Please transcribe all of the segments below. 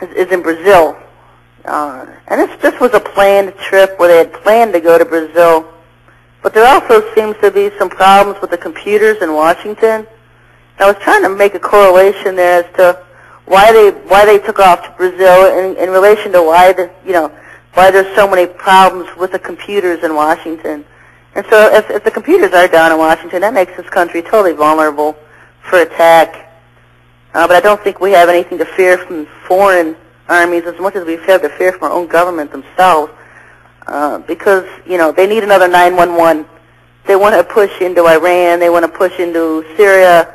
is in Brazil. And this was a planned trip where they had planned to go to Brazil. But there also seems to be some problems with the computers in Washington. I was trying to make a correlation there as to why they took off to Brazil in relation to why there's so many problems with the computers in Washington. And so if the computers are down in Washington, that makes this country totally vulnerable for attack. But I don't think we have anything to fear from foreign armies as much as we have to fear from our own government themselves. Because, they need another 911. They want to push into Iran. They want to push into Syria.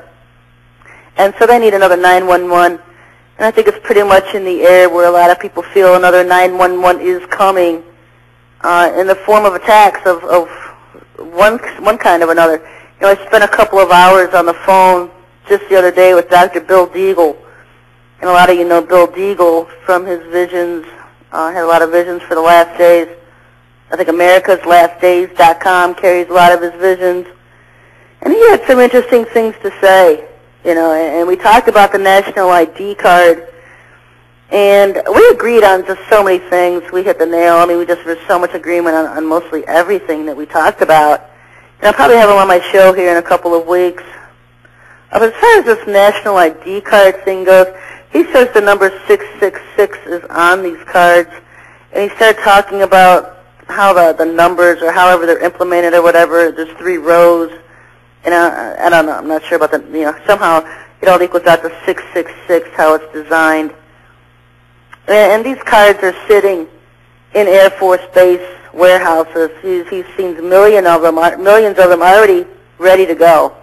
And so they need another 911. And I think it's pretty much in the air where a lot of people feel another 911 is coming in the form of attacks of one kind or another. I spent a couple of hours on the phone just the other day with Dr. Bill Deagle. And a lot of you know Bill Deagle from his visions. Had a lot of visions for the last days. I think AmericasLastDays.com carries a lot of his visions. And he had some interesting things to say, and we talked about the national ID card. And we agreed on just so many things. We hit the nail. There's so much agreement on mostly everything that we talked about. And I'll probably have him on my show here in a couple of weeks. But as far as this national ID card thing goes, he says the number 666 is on these cards. And he started talking about how the numbers or however they're implemented or whatever, there's 3 rows. And I don't know, I'm not sure about that. Somehow it all equals out to 666, how it's designed. And these cards are sitting in Air Force Base warehouses. He's seen millions of them already ready to go.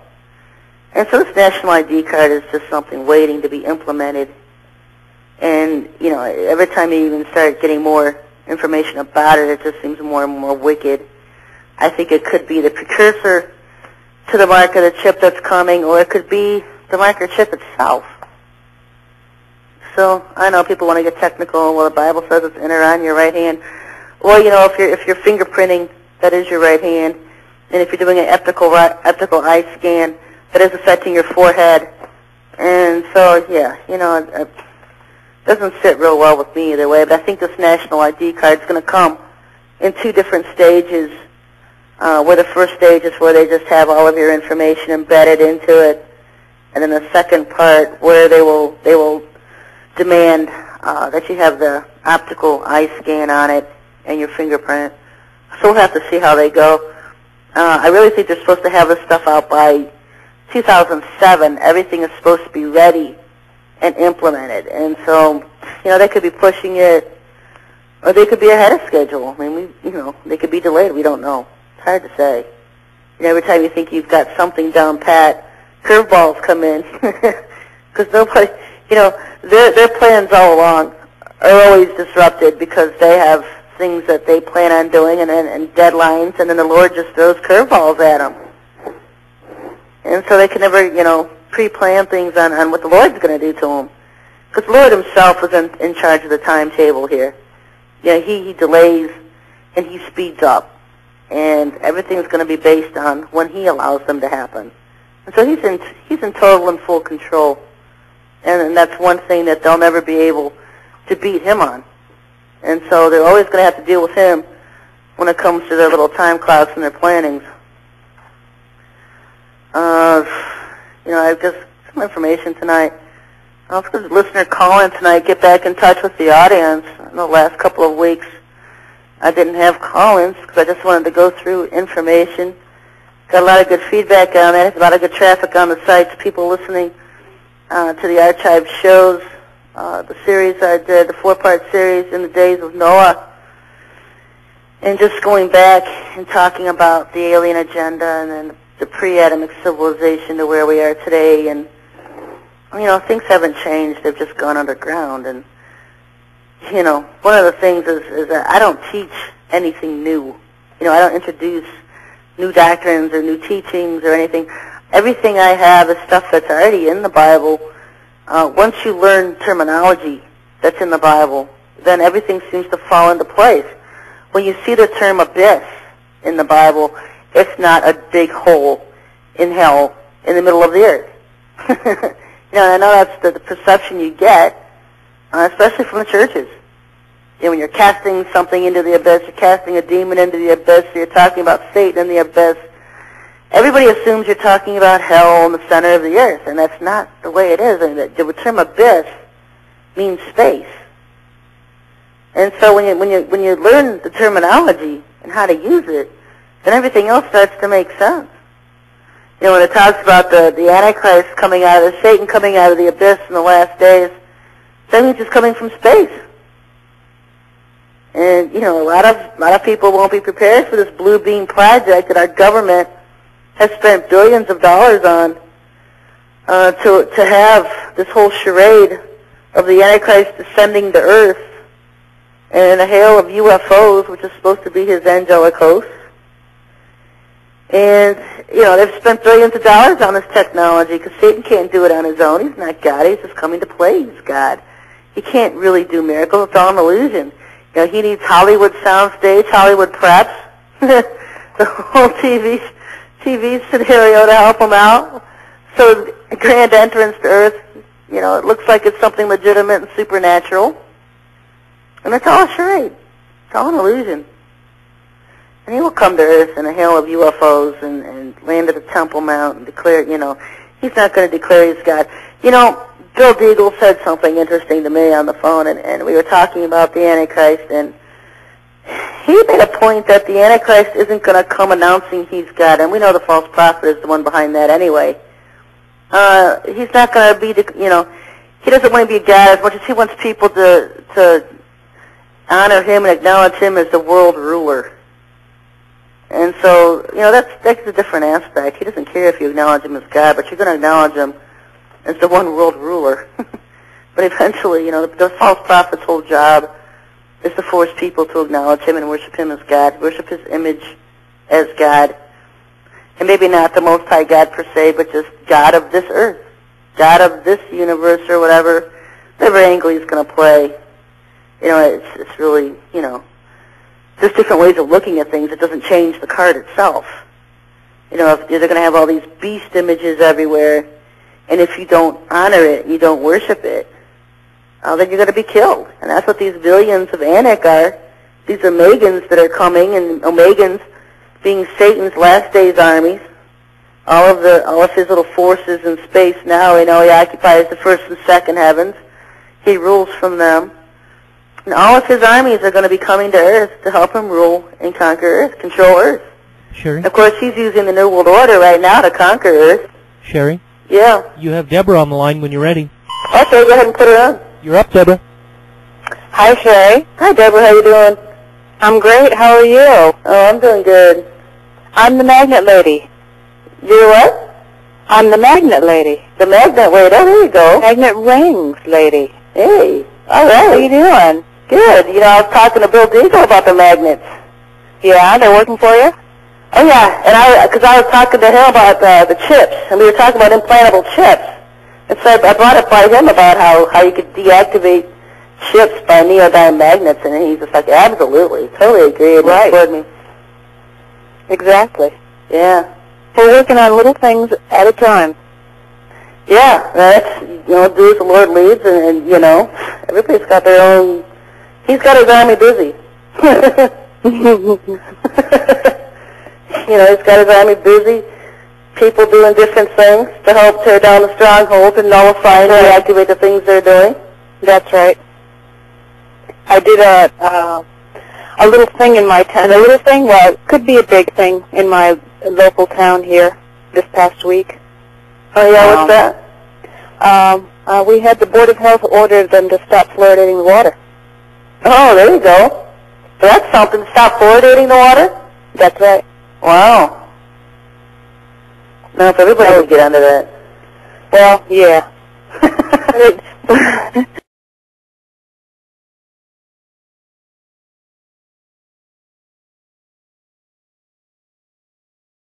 And so this national ID card is just something waiting to be implemented. And, every time you even start getting more information about it, it just seems more and more wicked. I think it could be the precursor to the mark of the chip that's coming, or it could be the marker chip itself. So I know people want to get technical. Well, the Bible says it's in or on your right hand. Well, if you're fingerprinting, that is your right hand, and if you're doing an optical eye scan, that is affecting your forehead. And so, it doesn't sit real well with me either way. But I think this national ID card is going to come in 2 different stages. Where the first stage is where they just have all of your information embedded into it, and then the second part where they will demand that you have the optical eye scan on it and your fingerprint. So we'll have to see how they go. I really think they're supposed to have this stuff out by 2007. Everything is supposed to be ready and implemented, and so they could be pushing it, or they could be ahead of schedule. They could be delayed. We don't know. It's hard to say. Every time you think you've got something down pat, curveballs come in. Because nobody, their plans all along are always disrupted because they have things that they plan on doing and deadlines, and then the Lord just throws curveballs at them. And so they can never, pre-plan things on what the Lord's going to do to them. Because the Lord himself is in charge of the timetable here. He delays and he speeds up. And everything's going to be based on when he allows them to happen. And so he's in total and full control. And that's one thing that they'll never be able to beat him on. And so they're always going to have to deal with him when it comes to their little time clocks and their plannings. I've just some information tonight. I'll have a listener call in tonight, get back in touch with the audience. In the last couple of weeks, I didn't have call-ins because I just wanted to go through information. Got a lot of good feedback on it, a lot of good traffic on the sites, people listening to the archived shows, the series I did, the 4-part series in the days of Noah, and just going back and talking about the alien agenda and then the pre-Adamic civilization to where we are today. And, things haven't changed. They've just gone underground. And, one of the things is that I don't teach anything new. I don't introduce new doctrines or new teachings or anything. Everything I have is stuff that's already in the Bible. Once you learn terminology that's in the Bible, then everything seems to fall into place. When you see the term abyss in the Bible, it's not a big hole in hell in the middle of the earth. I know that's the perception you get, especially from the churches. You know, when you're casting something into the abyss, you're casting a demon into the abyss, you're talking about Satan in the abyss. Everybody assumes you're talking about hell in the center of the earth, and that's not the way it is. And the term abyss means space. And so when you learn the terminology and how to use it, then everything else starts to make sense. You know, when it talks about the Antichrist coming out of Satan coming out of the abyss in the last days, that means it's coming from space. And you know, a lot of people won't be prepared for this blue beam project that our government has spent billions of dollars on to have this whole charade of the Antichrist descending to Earth and a hail of UFOs, which is supposed to be his angelic host. And, you know, they've spent billions of dollars on this technology because Satan can't do it on his own. He's not God. He's just coming to play. He's God. He can't really do miracles. It's all an illusion. You know, he needs Hollywood soundstage, Hollywood preps, the whole TV scenario to help him out. So the grand entrance to Earth, you know, it looks like it's something legitimate and supernatural. And it's all a charade. It's all an illusion. And he will come to Earth in a hail of UFOs and land at the Temple Mount and declare, you know, he's not going to declare he's God. You know, Bill Deagle said something interesting to me on the phone, and we were talking about the Antichrist, and he made a point that the Antichrist isn't going to come announcing he's God, and we know the false prophet is the one behind that anyway. He's not going to be, you know, he doesn't want to be God as much as he wants people to honor him and acknowledge him as the world ruler. And so, you know, that's a different aspect. He doesn't care if you acknowledge him as God, but you're going to acknowledge him as the one world ruler. But eventually, you know, the false prophet's whole job is to force people to acknowledge him and worship him as God, worship his image as God. And maybe not the Most High God per se, but just God of this earth, God of this universe or whatever angle he's going to play. You know, it's really, you know, there's different ways of looking at things. It doesn't change the card itself. You know, if they're going to have all these beast images everywhere, and if you don't honor it, you don't worship it, then you're going to be killed. And that's what these billions of Anak are. These Omegans that are coming, and Omegans being Satan's last days armies. All of his little forces in space now. You know, he occupies the first and second heavens. He rules from them. And all of his armies are going to be coming to Earth to help him rule and conquer Earth, control Earth. Sherry? Of course, he's using the New World Order right now to conquer Earth. Sherry? Yeah. You have Deborah on the line when you're ready. Okay, go ahead and put her on. You're up, Deborah. Hi, Sherry. Hi, Deborah. How you doing? I'm great. How are you? Oh, I'm doing good. I'm the magnet lady. You're what? I'm the magnet lady. The magnet lady. Oh, there you go. Magnet rings lady. Hey. All right. How are you doing? Good. You know, I was talking to Bill Deagle about the magnets. Yeah, they're working for you? Oh, yeah. And because I was talking to him about the chips, and we were talking about implantable chips. And so I brought it by him about how you could deactivate chips by neodyme magnets, and he's just like, absolutely, totally agreed. Right. He me. Exactly. Yeah. We're working on little things at a time. Yeah, that's, you know, do as the Lord leads, and you know, everybody's got their own, he's got his army busy. You know, he's got his army busy, people doing different things to help tear down the strongholds and nullify and deactivate the things they're doing. That's right. I did a little thing in my town. A little thing, well, it could be a big thing in my local town here this past week. Oh, yeah, what's that? We had the Board of Health order them to stop fluoridating the water. Oh, there you go. That's something. Stop fluoridating the water? That's right. Wow. Now, if everybody would get under that. Well, yeah.